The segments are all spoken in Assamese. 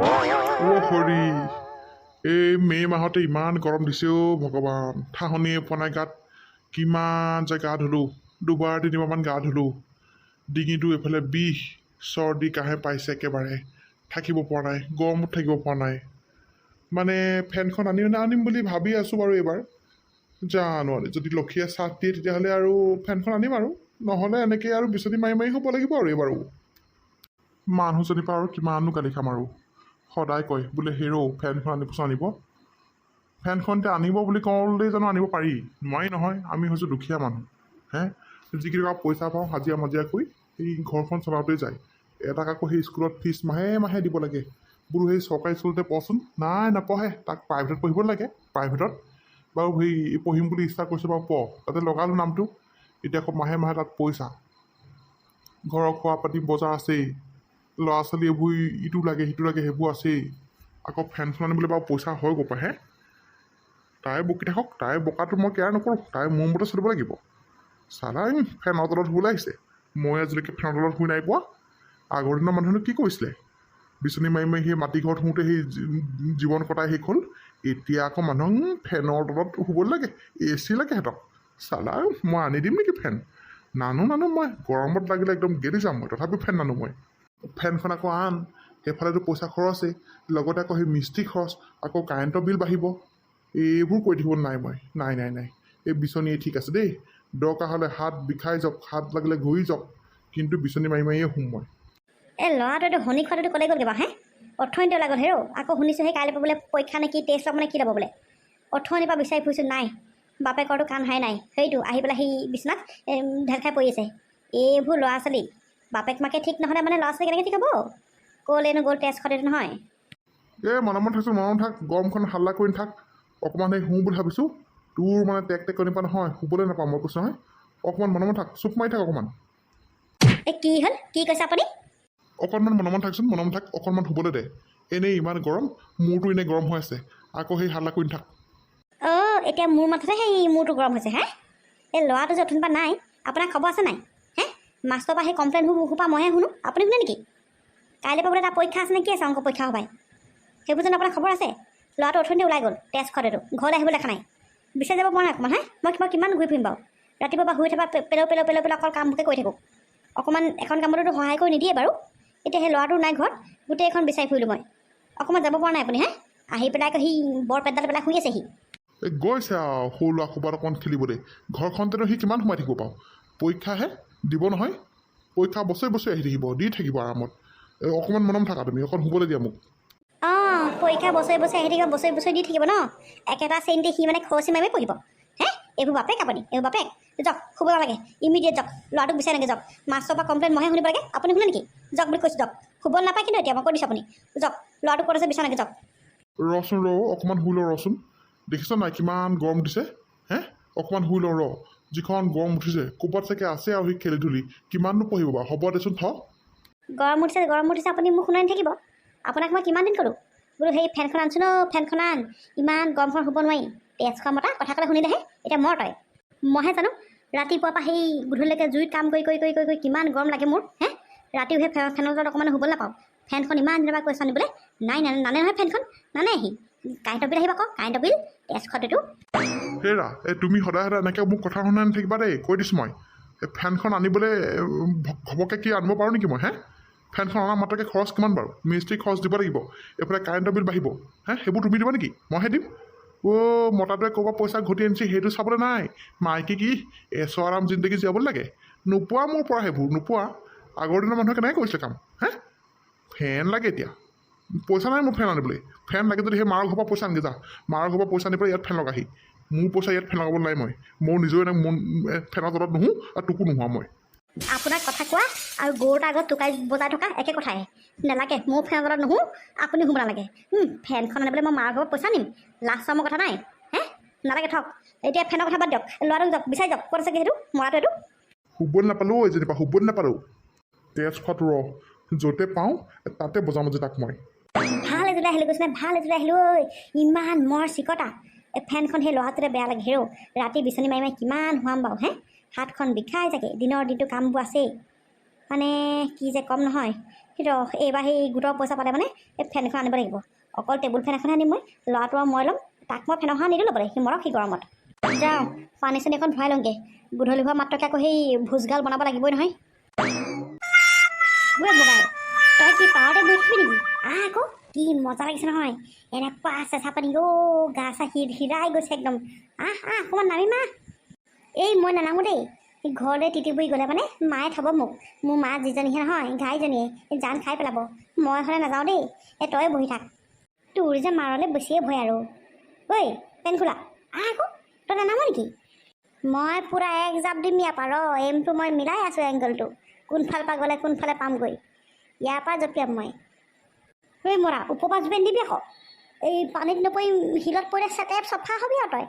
হৰি এই মে' মাহতে ইমান গৰম দিছে অ' ভগৱান ঠাহনিয়ে পোৱা নাই গাত কিমান যে গা ধুলোঁ 2-3বাৰমান গা ধুলোঁ ডিঙিটো এইফালে বিষ চৰ্দি কাহে পাইছে একেবাৰে থাকিব পৰা নাই গৰমত থাকিব পৰা নাই মানে ফেনখন আনিম বুলি ভাবি আছোঁ বাৰু এইবাৰ জানো যদি লক্ষীয়ে চাথ দিয়ে তেতিয়াহ'লে আৰু ফেনখন আনিম আৰু নহ'লে এনেকৈ আৰু বিচনী মাৰি হ'ব লাগিব আৰু এইবাৰো মানুহজনীৰ পৰা আৰু কিমাননো গালি খাম আৰু সদায় কয় বোলে হিৰো ফেনখন আনিব ফেনখন এতিয়া আনিব বুলি কওঁলেই জানো আনিব পাৰি নোৱাৰি নহয় আমি হৈছোঁ দুখীয়া মানুহ যিকেইটকা পইচা পাওঁ হাজিৰা কৰি সেই ঘৰখন চলাওঁতেই যায় এটাক আকৌ সেই স্কুলত ফিজ মাহে দিব লাগে বোলো সেই চৰকাৰী স্কুলতে পঢ়চোন নাই নপঢ়ে তাক প্ৰাইভেটত পঢ়িব লাগে প্ৰাইভেটত বাৰু সেই পঢ়িম বুলি ইচ্ছা কৰিছোঁ বাৰু পঢ় তাতে লগালোঁ নামটো এতিয়া আকৌ মাহে তাত পইচা ঘৰৰ খোৱা পাতি বজাৰ আছেই ল'ৰা ছোৱালী এইবোৰ ইটো লাগে সিটো লাগে সেইবোৰ আছেই আকৌ ফেনখন আনিবলৈ বাৰু পইচা হয় গৈ পাহে তাই বকি থাকক তাই বকাটো মই কেয়াৰ নকৰোঁ তাই মোৰ মতে চলিব লাগিব চালাই ফেনৰ তলত শুবলৈ আহিছে মই আজিলৈকে ফেনৰ তলত শুই নাই পোৱা আগৰ দিনৰ মানুহেনো কি কৰিছিলে বিচনী মাৰি সেই মাটি ঘৰত শুওঁতে সেই জীৱন কটাই শেষ হ'ল এতিয়া আকৌ মানুহক ফেনৰ তলত শুবলৈ লাগে AC লাগে সিহঁতক চালা মই আনি দিম নেকি ফেন নানো মই গৰমত লাগিলে একদম গেলি যাম মই তথাপিও ফেন নানো মই ফেনখন আকৌ আন সেইফালেতো পইচা খৰচেই লগতে আকৌ সেই মিস্ত্ৰী খৰচ আকৌ কাৰেণ্টৰ বিল বাঢ়িব এইবোৰ কৰি থাকিব নাই মই নাই এই বিচনীয়ে ঠিক আছে দেই দৰকাৰ হ'লে হাত বিষাই যাওক হাত লাগিলে ঘূৰি যাওক কিন্তু বিচনী মাৰিয়ে শুম মই এই ল'ৰাটোৱেতো শনি খোৱাটোতো ক'লে গ'ল কিবা অৰ্থনীতি ওলাই গ'ল হেৰৌ আকৌ শুনিছোঁ সেই কাইলৈ বোলে পৰীক্ষা নে কি টেষ্ট ল'ব মানে কি ল'ব বোলে অৰ্থনীতিৰ পৰা বিচাৰি ফুৰিছোঁ নাই বাপেকৰতো কাণ হাই নাই সেইটো আহি পেলাই সি বিচনাত ঢেল খাই পৰি আছে এইবোৰ ল'ৰা ছোৱালী বাপেক মাকে ঠিক নহ'লে মানে ল'ৰা ছোৱালী কেনেকৈ ঠিক হ'ব ক'লেনো গ'ল টেষ্ট খোৱাটো নহয় এই মনে থাক গৰমখন হাল্লা কৰি নাথাক অকণমান সেই শুওঁ বুলি ভাবিছোঁ তোৰ মানে টেক কৰি নিপা নহয় শুবলৈ নাপাওঁ মই কৈছোঁ নহয় অকণমান মনে থাক চুপ মাৰি থাক অকণমান এই কি হ'ল কি কৈছে আপুনি অকণমান মনে থাকচোন মনে থাক অকণমান শুবলৈ দে এনেই ইমান গৰম মূৰটো এনেই গৰম হৈ আছে আকৌ সেই হাল্লা কৰি নাথাক অঁ এতিয়া মোৰ মাথতে সেই মূৰটো গৰম হৈছে এই ল'ৰাটো যে অথনিপা নাই আপোনাৰ খবৰ আছে নাই মাষ্টৰৰ পৰা সেই কমপ্লেইনবোৰ সোপা মইহে শুনো আপুনি শুনে নেকি কাইলৈ পৰা বোলে তাৰ পৰীক্ষা আছে নে কি আছে অংক পৰীক্ষা হ'বাই সেইবোৰ যেন আপোনাৰ খবৰ আছে ল'ৰাটো অথনিতে ওলাই গ'ল টেষ্ট খোৱাটো ঘৰলৈ আহিব দেখা নাই বিচাৰি যাব পৰা নাই অকণমান মই কিমান ঘূৰি ফুৰিম বাৰু ৰাতিপুৱা বা শুই থকা পেলাও অকল কামবোৰকে কৰি থাকোঁ অকণমান এখন কামতো সহায় কৰি নিদিয়ে বাৰু এতিয়া সেই ল'ৰাটো নাই ঘৰত গোটেইখন বিচাৰি ফুৰিলোঁ মই অকণমান যাব পৰা নাই আপুনি আহি পেলাই আকৌ সি বৰ পেটডাল পেলাই শুই আছে সি এই গৈছে আৰু সৰু ল'ৰা ক'ৰবাত অকণমান খেলিবলৈ ঘৰখনতেনো সি কিমান সোমাই থাকিব পাৰোঁ পৰীক্ষাহে দিব নহয় পৰীক্ষা বছৰি আহি থাকিব দি থাকিব আৰামত অকণমান মনে থাকা তুমি অকণ শুবলৈ দিয়া মোক অঁ পৰীক্ষা বছৰি আহি থাকিব বছৰি দি থাকিব ন একেটা চেইনতে সি মানে খৰচি মাৰি পঢ়িব এইবোৰ বাপেক আপুনি এইবোৰ বাপেক যাওক শুব নালাগে ইমিডিয়েট যাওক ল'ৰাটোক বিচাৰি নালাগে যাওক মাষ্টৰৰ পৰা কমপ্লেইন মইহে শুনিব লাগে আপুনি শুনে নেকি যাওক বুলি কৈছোঁ যাওক শুব নাপায় কিন্তু এতিয়া মই কৈ দিছোঁ আপুনি যাওক ল'ৰাটোক ক'ত আছে বিচাৰি যাওক ৰচোন অকণমান শুই লওঁ ৰচোন দেখিছ নাই কিমান গৰম উঠিছে অকণমান শুই লওঁ যিখন গৰম উঠিছে ক'ৰবাত চাগে আছে আৰু সি খেলি ধূলি কিমাননো পঢ়িব বাৰু হ'ব দেচোন গৰম উঠিছে আপুনি মোক শুনাই নাথাকিব আপোনাক মই কিমান দিন ক'লোঁ বোলো সেই ফেনখন আনছোঁ ন ফেনখন আন ইমান গৰমখন শুব নোৱাৰি তেজ খোৱা মতা কথা ক'লে শুনিলেহে এতিয়া মইহে জানো ৰাতিপুৱাৰ পৰা সেই গধূলিলৈকে জুইত কাম কৰি কিমান গৰম লাগে মোৰ ৰাতিও সেই ফেনৰ তলত অকণমান শুবলৈ নাপাওঁ ফেনখন ইমান দিনৰ পৰা কৈছে আনিবলৈ নানে নহয় ফেনখন নানে আহি কাৰেণ্টৰ বিল আহিব আকৌ কাৰেণ্টৰ বিল তেজ খোৱাটো হেৰা তুমি সদায় এনেকৈ মোক কথা শুনাই নাথাকিবা দেই কৈ দিছোঁ মই ফেনখন আনিবলৈ ঘপককৈ কি আনিব পাৰোঁ নেকি মই ফেনখন অনা মাত্ৰকৈ খৰচ কিমান বাৰু মিস্ত্ৰী খৰচ দিব লাগিব এইফালে কাৰেণ্টৰ বিল বাঢ়িব সেইবোৰ তুমি দিবা নেকি মইহে দিম মতাটোৱে ক'ৰবাত পইচা ঘটি আনিছে সেইটো চাবলৈ নাই মাইকী কি আৰাম জিন্দগী জীয়াবলৈ লাগে নোপোৱা মোৰ পৰা সেইবোৰ নোপোৱা আগৰ দিনৰ মানুহে কেনেকৈ কৰিছিলে কাম ফেন লাগে এতিয়া পইচা নাই মোৰ ফেন আনিবলৈ ফেন লাগে যদি সেই মাৰৰ ঘৰৰ পৰা পইচা আনগৈ যা মাৰৰ ঘৰৰ পৰা পইচা আনি পেলাই ইয়াত ফেন লগাহি মোৰ পইচা ইয়াত ফেন লগাব নাই মই নিজেও ফেনৰ তলত নুশু আৰু তোকো নোহোৱা মই আপোনাক কথা কোৱা আৰু গৰুৰ আগত টোকাই বজাই থকা একে কথাই নালাগে মোৰ ফেনৰ তলত নুশু আপুনি শুব নালাগে ফেনখন আনিবলৈ মই মাৰ ঘৰত পইচা নিম লাজ চামৰ কথা নাই নালাগে থওক এতিয়া ফেনৰ কথা বাদ দিয়ক ল'ৰাটোক যাওক বিচাৰি যাওক ক'ত আছেগৈ সেইটো মৰাটো এইটো শুবলৈ নাপালোঁ যেনিবা শুবলৈ নাপালোঁ তেজ খোৱাটো য'তে পাওঁ তাতে বজাম যে তাক মই ভাল এজোলাই আহিলোঁ কৈছিলে ভাল এজোলাই আহিলোঁ ঐ ইমান মৰ চিকটা ফেনখন সেই ল'ৰাটোতে বেয়া লাগে হেৰৌ ৰাতি বিচনী মাৰি কিমান শুৱাম বাৰু হাতখন বিষাই থাকে দিনৰ দিনটো কামবোৰ আছেই মানে কি যে কম নহয় এইবাৰ সেই গোটৰ পইচা পালে মানে এই ফেনখন আনিব লাগিব। অকল টেবুল ফেন এখনহে আনিম মই, ল'ৰাটো আৰু মই ল'ম। তাক মই ফেন এখন নিদিলোঁ ল'বলৈ, সি মৰক সি গৰমত। যাওঁ পানী চানী এখন ভৰাই লওঁগৈ, গধূলি হোৱা মাত্ৰকে আকৌ সেই ভোজগাল বনাব লাগিবই নহয়। বগাই তই কি পাৱাৰতে বহি থাকিবি নেকি? আকৌ কি মজা লাগিছে নহয়, এনেকুৱা চেঁচা পানী গা চা হিৰাই গৈছে একদম। অকণমান নামিমা। এই মই নানামো দেই, ঘৰলৈ তিতি বুৰি গ'লে মানে মায়ে থ'ব মোক। মোৰ মা যিজনীহে নহয় ঘাইজনীয়ে জান খাই পেলাব। মই হ'লে নাযাওঁ দেই, তই বহি থাক। তোৰ যে মাৰলৈ বেছিয়ে ভয় আৰু। ঐ পেন খোলা আকৌ তই নানাম নেকি? মই পূৰা এক জাপ দিম ইয়াৰ পৰা। এমটো মই মিলাই আছোঁ এংগলটো, কোনফালৰ পৰা গ'লে কোনফালে পামগৈ। ইয়াৰ পৰা জঁপিয়াম মই। ঐ মৰা ওপৰপা জোপেন দিবি আকৌ, এই পানীত নপৰি শিলত পৰিলে চেটেপ চফা হ'বি আৰু তই।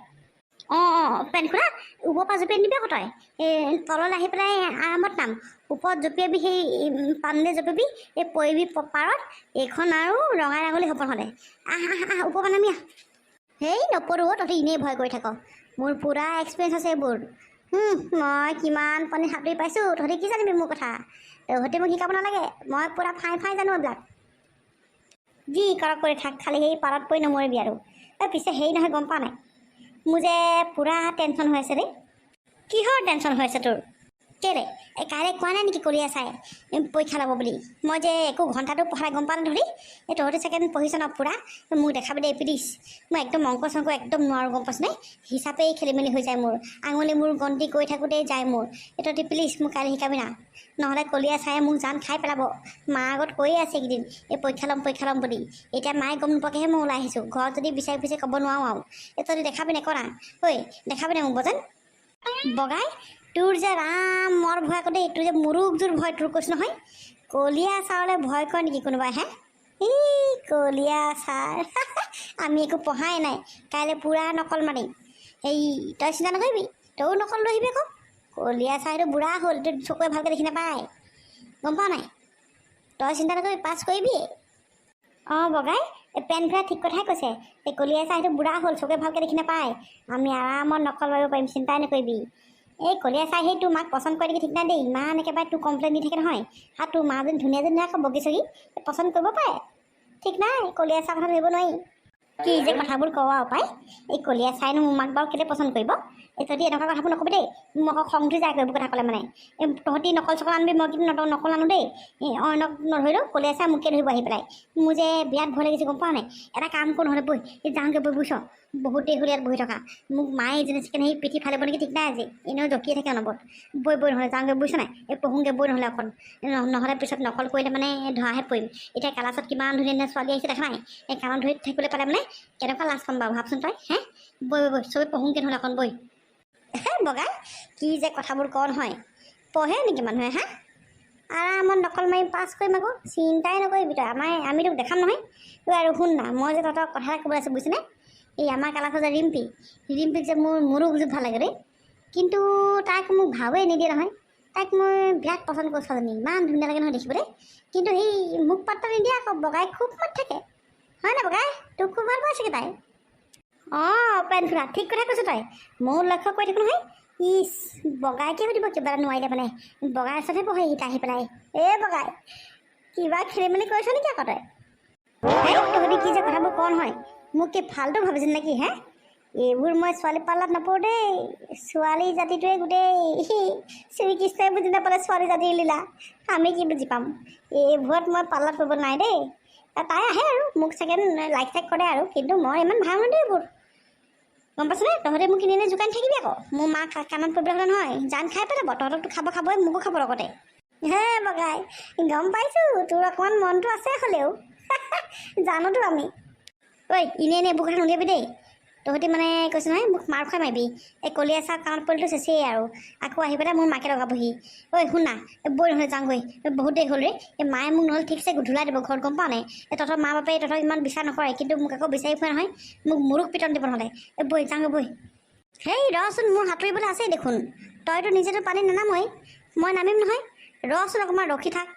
পেন খোলা ওপৰপা জোপেন দিবি আকৌ তই। এই তললৈ আহি পেলাই আৰামত নাম, ওপৰত জঁপিয়াবি, সেই পানীলৈ জঁপিয়াবি, এই পৰিবি পাৰত। এইখন আৰু ৰঙা ৰাঙলী হ'ব হ'লে। ওপৰপা নামি আহ। হেই নপৰোঁ, তহঁতি এনেই ভয় কৰি থাক। মোৰ পূৰা এক্সপিৰিয়েঞ্চ আছে এইবোৰ। মই কিমান পানী সাঁতুৰি পাইছোঁ, তহঁতি কি জানিবি মোৰ কথা। তহঁতি মোক শিকাব নালাগে, মই পূৰা ফাই জানো এইবিলাক। যি কৰক কৰি থাক, খালি সেই পাৰত পৰি নমৰিবি আৰু। পিছে হেৰি নহয় গম পোৱা নাই, মোৰ যে পূৰা টেনশ্যন হৈ আছে দেই। কিহৰ টেনশ্যন হৈ আছে তোৰ? কেলে কাইলৈ কোৱা নাই নেকি কলিয়া চাই পৰীক্ষা ল'ব বুলি? মই যে একো ঘণ্টাটো পঢ়াই গম পাওঁ ধৰি। তহঁতি চাগে পঢ়িছ ন পূৰা, মোক দেখাবি দেই প্লিজ। মই একদম অংক চংক একদম নোৱাৰোঁ গম পাইছ নে? হিচাপেই খেলি মেলি হৈ যায় মোৰ, আঙুলি মোৰ গন্তি কৰি থাকোঁতেই যায় মোৰ। তহঁতি প্লিজ মোক কাইলৈ শিকাবি না, নহ'লে কলিয়া চাই মোক জান খাই পেলাব। মা আগত কৈয়ে আছে এইকেইদিন এই পৰীক্ষা ল'ম বুলি। এতিয়া মায়ে গম নোপোৱাকৈহে মই ওলাই আহিছোঁ, ঘৰত যদি বিচাৰি পিছে ক'ব নোৱাৰোঁ আৰু। তহঁতি দেখাবি নে কৰা? ঐ দেখাবি নে মোক বজান বগাই? তোৰ যে ৰাম মৰ ভয় আকৌ দেই, তোৰ যে মুৰুকজোৰ ভয় তোৰ কৈছোঁ নহয়। কলিয়া ছাৰলৈ ভয় কৰে নেকি কোনোবাই হে? কলিয়া ছাৰ আমি একো পঢ়াই নাই, কাইলৈ পূৰা নকল মাৰিম। সেই তই চিন্তা নকৰিবি, তইও নকল লৈ আহিবি আকৌ। কলিয়া ছাৰটো বুঢ়া হ'ল, তোৰ চকুৱে ভালকৈ দেখি নাপায় গম পাৱ নাই। তই চিন্তা নকৰিবি, পাছ কৰিবি। বগাই পেন ফেৰা ঠিক কথাই কৈছে। এই কলিয়া ছাৰটো বুঢ়া হ'ল, চকুৱে ভালকৈ দেখি নাপায়। আমি আৰামত নকল মাৰিব পাৰিম, চিন্তাই নকৰিবি। এই কলিয়া চাই সেই তোৰ মাক পচন্দ কৰে নেকি ঠিক নাই দেই, ইমান একেবাৰে তোৰ কমপ্লেইন দি থাকে নহয়। আৰু তোৰ মা যেন ধুনীয়া যেন আকৌ বগী চগী পচন্দ কৰিব পাৰে ঠিক নাই। কলিয়া চাই কথা ধৰিব নোৱাৰি। কি যে কথাবোৰ কওঁ আৰু পাই, এই কলিয়া চাইনো মোৰ মাক বাৰু কেলৈ পচন্দ কৰিব? তহঁতি এনেকুৱা কথাবোৰ নকবি দেই, মোক আকৌ খং উঠি যায় এইবোৰ কথা ক'লে মানে। তহঁতি নকল চকল আনিবি, মই কিন্তু নকল আনো দেই। অন্যক নধৰিলোঁ, কলিয়া চাই মোকে ধৰিব আহি পেলাই। মোৰ যে বিৰাট ভয় লাগিছে গম পাৱ নাই। এটা কাম কৰোঁ নহ'লে বৈ, যাওঁগৈ বৈ বুজিছ। বহুত দেৰি হ'ল ইয়াত বহি থকা, মোক মায়ে ইজনী চিকেন সেই পিঠি ফালিব নেকি ঠিক নাই আজি, এনেও জঁকিয়ে থাকে অনবৰত। বৈ নহ'লে যাওঁগৈ বুজিছ নাই। পঢ়োঁগৈ বৈ নহ'লে অকণ, নহ'লে পিছত নকল কৰিলে মানে ধৰাহে পৰিম। এতিয়া ক্লাছত কিমান ধুনীয়া ধুনীয়া ছোৱালী আহিছে দেখা নাই। এই কাণত ধৰি থাকিবলৈ পালে মানে কেনেকুৱা লাজ পাম বাৰু ভাবচোন তই। বৈ চবেই পঢ়োঁগৈ নহ'লে অকণ বৈ। বগাই কি যে কথাবোৰ কওঁ নহয়, পঢ়ে নেকি মানুহে আৰামত নকল মাৰি পাছ কৰিম আকৌ, চিন্তাই নকৰিবি তই। আমি তোক দেখাম নহয়। আৰু শুন না, মই যে তহঁতক কথা এটা ক'বলৈ আছোঁ বুজিছেনে। এই আমাৰ ক্লাছৰ যে ৰিম্পিক যে মোৰ মুৰুক ভাল লাগে দেই, কিন্তু তাইক মোক ভাৱেই নিদিয়ে নহয়। তাইক মই বিৰাট পচন্দ কৰোঁ ছোৱালীজনী, ইমান ধুনীয়া লাগে নহয় দেখিবলৈ। কিন্তু সেই মোক পাত্তা নিদিয়ে আকৌ, বগাই খুব মাত থাকে হয় নাই বগাই? তোক খুব ভাল পাইছেগৈ তাই। পেন ফুৰা ঠিক কথা কৈছোঁ তই, ময়ো লক্ষ্য কৰি থাকোঁ নহয়। বগাইকে সুধিব কিবা এটা নোৱাৰিলে মানে, বগাই ওচৰতহে পঢ়ে ইটা আহি পেলাই। বগাই কিবা খেলি মেলি কৰিছ নেকি আকৌ তই? তহঁতি কি যে কথাবোৰ কওঁ নহয়, মোক কি ফাল্টু ভাবিছিল নেকি এইবোৰ মই ছোৱালী পাল্লাত নপৰোঁ দেই। ছোৱালী জাতিটোৱে গোটেই শ্ৰীকৃষ্ণই বুজি নাপালে ছোৱালী জাতিৰ লীলা, আমি কি বুজি পাম? এইবোৰত মই পাল্লাত পৰিব নাই দেই। তাই আহে আৰু মোক চাগে লাইক চাইক কৰে আৰু, কিন্তু মই ইমান ভাল নহয় দেই এইবোৰ গম পাইছনে। তহঁতে মোক কিনি জোকাই থাকিবি আকৌ, মোৰ মাক কাণত পৰিবলৈ হ'লে নহয় জান খাই পেলাব। তহঁতকতো খাবই, মোকো খাব লগতে। বগাই গম পাইছোঁ তোৰ অকণমান মনটো আছে হ'লেও জানোতো আমি। এনেই এইবোৰ কথা নুলিয়াবি দেই। তহঁতি মানে কৈছোঁ নহয় মোক মাৰ খুৱাই মাৰিবি। এই কলিয়া চাহ কাণত পৰিলেতো চেচেই আৰু, আকৌ আহি পেলাই মোৰ মাকে লগাবহি। শুন না বৈ নহ'লে যাওঁগৈ, বহুত দেৰি হ'ল ৰে। এই মায়ে মোক নহ'লে ঠিকছে ধুলাই দিব ঘৰত গম পাৱ নাই। তহঁতৰ মা বাপে তহঁতক ইমান বিচাৰ নকৰে, কিন্তু মোক আকৌ বিচাৰি ফুৰে নহয়, মোক মুৰুক পিটন দিব নহ'লে। বৈ যাওঁগৈ বৈ। ৰচোন মোৰ সাঁতুৰিবলৈ আছেই দেখোন, তইতো নিজেতো পানীত নানামই, মই নামিম নহয়। ৰচোন অকণমান ৰখি থাক,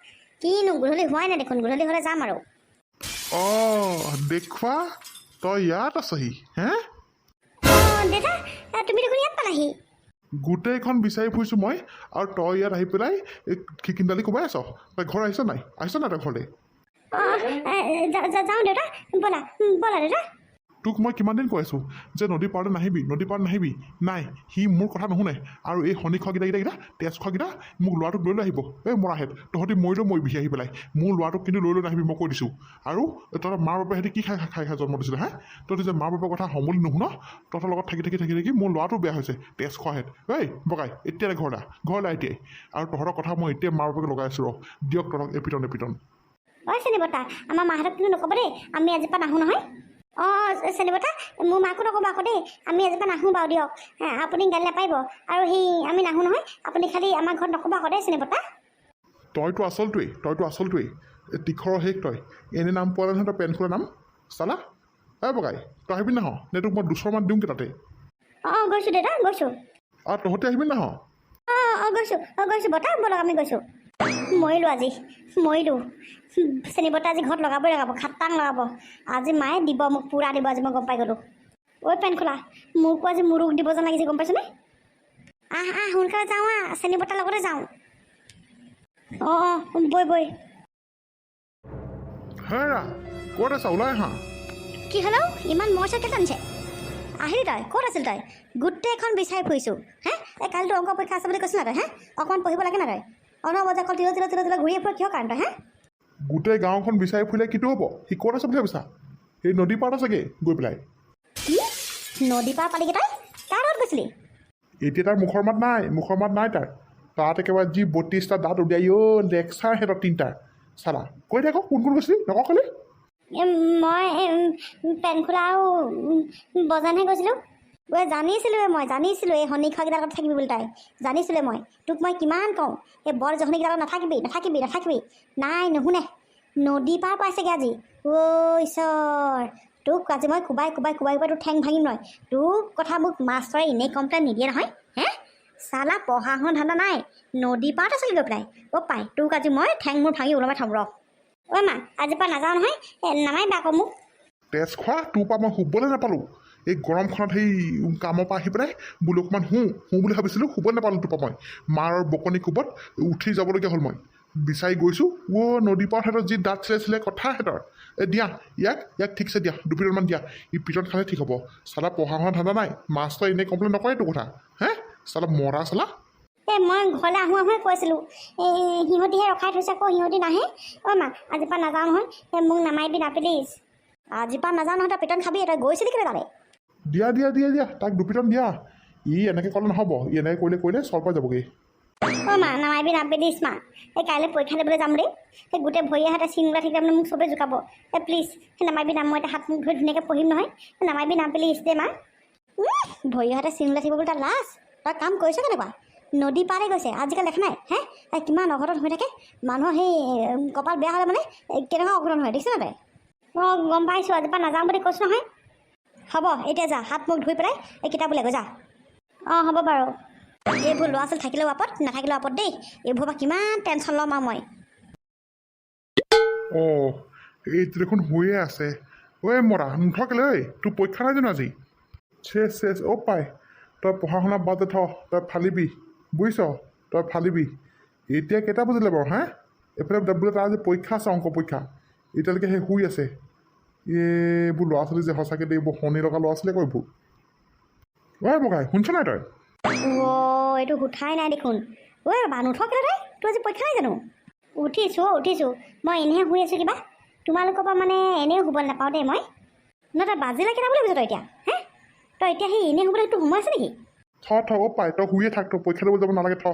কিনো গধূলি হোৱাই নাই দেখোন, গধূলি হ'লে যাম আৰু। দেখুৱা তই ইয়াত আছহি দেউতা তুমি দেখোন ইয়াত পালাহি। গোটেইখন বিচাৰি ফুৰিছোঁ মই আৰু তই ইয়াত আহি পেলাই খিকিন্দালি কোবাই আছ তই ঘৰ আহিছ নাই তই ঘৰলৈ যাওঁ দেউতা ব'লা ব'লা দেউতা তোক মই কিমান দিন কৈ আছোঁ যে নদী পাৰলৈ নাহিবি নাই সি মোৰ কথা নুশুনে আৰু এই শনি খোৱাকেইটা তেজ খোৱাকেইটা মোক ল'ৰাটোক লৈ আহিব এই মৰাহেঁত তহঁতি মৰিবি আহি পেলাই মোৰ ল'ৰাটোক কিন্তু লৈ নাহিবি মই কৈ দিছোঁ আৰু তহঁতৰ মাৰ বাপে সিহঁতি কি খাই জন্ম দিছিলে তহঁতি যে মাৰ বাপেৰ কথা সমলি নুশুন তহঁতৰ লগত থাকি মোৰ ল'ৰাটো বেয়া হৈছে তেজ খোৱাহেঁত এই বগাই এতিয়ালৈ ঘৰলৈ এতিয়াই আৰু তহঁতৰ কথা মই এতিয়া মাৰ বাপেকে লগাই আছোঁ দিয়ক তহঁতক এপিটন ঐ চেনি বৰ্তা আমাৰ মাহঁতক কিন্তু নক'ব দেই আমি আজিৰ পৰা নাহোঁ নহয় চেনি বৰ্তা মোৰ মাকো নক'ব আকৌ দেই আমি আজিৰ পৰা নাহোঁ বাৰু দিয়ক আপুনি গালি নাপাৰিব আৰু আমি নাহোঁ নহয় আপুনি খালি আমাৰ ঘৰত নক'ব আকৌ দেই চেনি বৰ্তা তইতো আচলটোৱেই তীখৰৰ শেষ তই এনে নাম পোৱা নহয় তই পেন খোলা নাম চালা বগাই তই আহিবি নাহ নে তোক মই 200 মান দিওঁগৈ তাতে গৈছোঁ দেউতা গৈছোঁ আৰু তহঁতে আহিবি নাহ গৈছোঁ বৰ্তা ব'লক আমি গৈছোঁ মৰিলোঁ চেনি বৰ্তা আজি ঘৰত লগাব খাটাং লগাব আজি মায়ে দিব মোক পূৰা দিব আজি মই গম পাই গ'লোঁ ঐ পেন খোলা মোকো আজি মুৰুক দিব যেন লাগিছে গম পাইছনে সোনকালে যাওঁ চেনি বৰ্তাৰ লগতে যাওঁ বৈ হেৰা ক'ত আছা ওলাই আহা কি হ'লেও ইমান মৰচা কেলে টানিছে আহিলি তই ক'ত আছিল তই গোটেইখন বিচাৰি ফুৰিছোঁ এই কালিতো অংক পৰীক্ষা আছে বুলি কৈছিল না তই অকণমান পঢ়িব লাগে না তই বজাৰ অকল তিল ঘূৰি ফুৰি কিয় কাৰণ তই গোটেই গাঁওখন বিচাৰি ফুৰিলে কিটো হ'ব সি ক'ত আছে বুলি ভাবিছা সেই নদী পাৰত আছেগৈ গৈ পেলাই কি নদী পাৰ পালিগৈ তই কাৰ লগত গৈছিলি এতিয়া তাৰ মুখৰ মাত নাই তাৰ তাত একেবাৰে যি 32টা দাঁত উলিয়াই লেকচাৰ সিহঁতৰ 3টাৰ চালা কৈ দে আকৌ কোন গৈছিলি নকওঁ খালি মই পেন খোলা আৰু বজাৰহে গৈছিলোঁ জানিছিলোঁ এই শনি খোৱাকেইটাৰ লগত থাকিবি বুলি তাই জানিছিলোঁ মই তোক মই কিমান কওঁ এই বৰ জহনিকেইটাৰ লগত নাথাকিবি নাই নুশুনে নদী পাৰ পাইছেগৈ আজি ঈশ্বৰ তোক আজি মই কোবাই তোৰ ঠেং ভাঙিম নহয় তোক কথা মোক মাষ্টৰে এনেই কমপ্লেইন নিদিয়ে নহয় চালা পঢ়া শুনা ধান্দা নাই নদী পাৰত আছিলে গৈ পেলাই পাই তোক আজি মই ঠেং মোৰ ভাঙি ওলমাই থ'ম মা আজিৰ পৰা নাযাওঁ নহয় নামাৰিবা আকৌ মোক তেজ খোৱা তোৰ পৰা মই শুবলৈ নাপালোঁ এই গৰমখনত সেই কামৰ পৰা আহি পেলাই বোলো অকণমান শুওঁ বুলি ভাবিছিলোঁ শুবলৈ নাপালোঁ তোৰ পৰা মই মাৰ বকনি কোবত উঠি যাবলগীয়া হ'ল মই বিচাৰি গৈছোঁ নদী পাৰত সিহঁতৰ যি দাঁত চিলাইছিলে কথা সিহঁতৰ দিয়া ইয়াক ঠিকছে দিয়া দুপিটনমান দিয়া ই পিটন খালে ঠিক হ'ব চালা পঢ়া শুনা ধান্দা নাই মাষ্টৰ এনেই কমপ্লেইন নকৰে তোৰ কথা চালা মৰা চালা মই ঘৰলৈ আহোঁ কৈছিলোঁ সিহঁতিহে ৰখাই থৈছে আকৌ সিহঁতি নাহে মা আজিৰ পৰা নাযাওঁ নহয় মোক নামাৰিবি না প্লিজ আজিৰ পৰা নাযাওঁ নহয় তই পিটন খাবি তই গৈছিলি কেলৈ তালৈ দিয়া তাক দুপিটন দিয়া ই এনেকৈ ক'লে নহ'ব ই এনেকৈ কৰিলে চৰ পাই যাবগৈ মা নামাৰিবি না প্লিজ মা কাইলৈ পৰীক্ষা দিবলৈ যাম দেই গোটেই ভৰিয়ে হাতে চিংলা থাকিলে মানে মোক চবেই জোকাব প্লিজ নামাৰিবি না মই এতিয়া হাত মুখ ধুই ধুনীয়াকৈ পঢ়িম নহয় নামাৰিবি না প্লিজ দে মা ভৰিয়ে হাতে চিংলা থাকিব বুলি তাৰ লাজ তই কাম কৰিছ কেনেকুৱা নদী পাৰে গৈছে আজিকালি দেখা নাই কিমান অঘটন হৈ থাকে মানুহৰ সেই কপাল বেয়া হ'লে মানে কেনেকুৱা অঘটন হয় দেখিছ নাই তই গম পাইছোঁ আজিৰ পৰা নাযাওঁ বুলি কৈছোঁ নহয় হ'ব এতিয়া যা হাত মুখ ধুই পেলাই এই কিতাপ উলিয়াই গৈ যা হ'ব বাৰু এইবোৰ ল'ৰা ছোৱালী থাকিলেও আপদ নাথাকিলেও আপদ দেই এইবোৰ পৰা কিমান টেনশ্যন ল'ম আৰু মই এইটো দেখোন হৈয়ে আছে মৰা নুঠকেলৈ তোৰ পৰীক্ষা নাই জানো আজি চেছ পাই তই পঢ়া শুনা বাদ থ তই ফালিবি বুজিছ তই ফালিবি এতিয়া কেইটা বজিলে বাৰু এইফালে বোলে তাৰ আজি পৰীক্ষা আছে অংক পৰীক্ষা এতিয়ালৈকে সেই শুই আছে এইবোৰ ল'ৰা ছোৱালী যে সঁচাকৈ দেই এইবোৰ শনি লগা ল'ৰা ছোৱালীয়ে কয় এইবোৰ বগাই শুনিছ নাই তই এইটো উঠাই নাই দেখোন বাবা নুঠকেলৈ তই তোৰ আজি পৰীক্ষা নাই জানো উঠিছোঁ মই এনেহে শুই আছোঁ কিবা তোমালোকৰ পৰা মানে এনেও শুবলৈ নাপাওঁ দেই মই তই বাজিলে কেইটা বুলি ভাবিছ তই এতিয়া তই এতিয়া সেই এনেই শুবলৈ তোৰ সময় আছে নেকি থ পাই তই শুয়ে থাক তই পৰীক্ষা দিব যাব নালাগে থ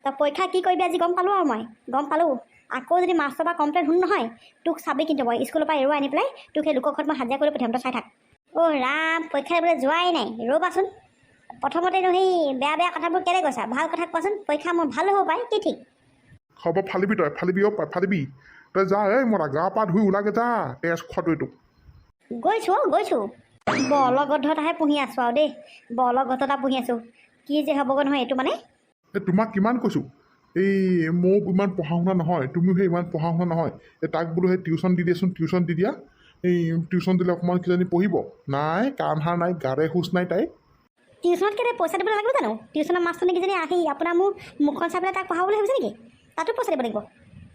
তই পৰীক্ষা কি কৰিবি আজি গম পালোঁ আৰু মই গম পালোঁ আকৌ যদি মাষ্টৰ পৰা কমপ্লেইন শুন নহয় তোক চাবি কিন্তু মই স্কুলৰ পৰা এৰুৱাই আনি পেলাই তোক সেই লোকৰ ঘৰত মই হাজিৰা কৰি পঠিয়াম তই চাই থাক ৰাম পৰীক্ষা দিবলৈ যোৱাই নাই ৰ'বাচোন প্ৰথমতেনো সেই বেয়া কথাবোৰ কেলৈ কৈছা ভাল কথা কোৱাচোন পৰীক্ষা মোৰ ভাল হ'ব পাৰে কি ঠিক হ'ব ফালিবি ফালিবি তই যা মৰা গা পা ধুই ওলাগে যা তেজ খোৱাটো এইটো গৈছোঁ বলগদ্ধতাহে পুহি আছোঁ আৰু দেই বলগদ্ধতা পুহি আছোঁ কি যে হ'বগৈ নহয় এইটো মানে তোমাক কিমান কৈছোঁ এই ময়ো ইমান পঢ়া শুনা নহয় তুমিও সেই ইমান পঢ়া শুনা নহয় তাক বোলো সেই টিউশ্যন দি দিয়াচোন টিউশ্যন দি দিয়া এই টিউশ্যন দিলে অকণমান কিজানি পঢ়িব নাই কাণ সাৰ নাই গাৰে খোজ নাই তাই টিউশ্যনত কেলৈ পইচা দিব নালাগিব জানো? টিউশ্যনৰ মাষ্টৰনীকেইজনী আহি আপোনাৰ মোৰ মুখখন চাই পেলাই তাক পঢ়াব বুলি ভাবিছে নেকি? তাতো পইচা দিব লাগিব।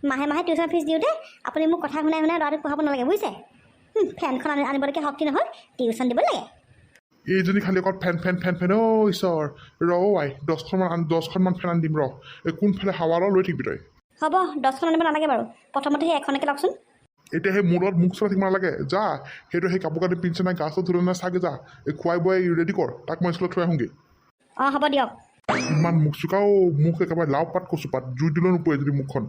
মাহে মাহে টিউশ্যন ফিজ দিওঁতে আপুনি মোক কথা শুনাই শুনাই ল'ৰাটোক পঢ়াব নালাগে, বুজিছে? ফেনখন আনিবলৈকে শক্তি নহ'ল, টিউশ্যন দিব লাগে। এইজনী খালি অকল ফেন ফেন ফেন ফেন ঈশ্বৰ আই 10খনমান ফেন আনি দিম কোনফালে হাৱা লৈ থাকিবি তই। হ'ব 10খন আনিব নালাগে বাৰু, প্ৰথমতে সেই এখনকে লওকচোন। এতিয়া সেই মোৰ লগত মুখ চলাই থাকিব নালাগে, যা সেইটো সেই কাপোৰ কানি পিন্ধিছে নাই গা চা ধুলে নাই চাগে, যা এই খুৱাই বোৱাই ৰেডি কৰ, তাক মই স্কুলত থৈ আহোঁগৈ। অঁ হ'ব দিয়ক। ইমান মুখ চুকাও, মুখ একেবাৰে লাও পাত কচু পাত, জুই দিলেও নোপোৱে যদি মুখখন।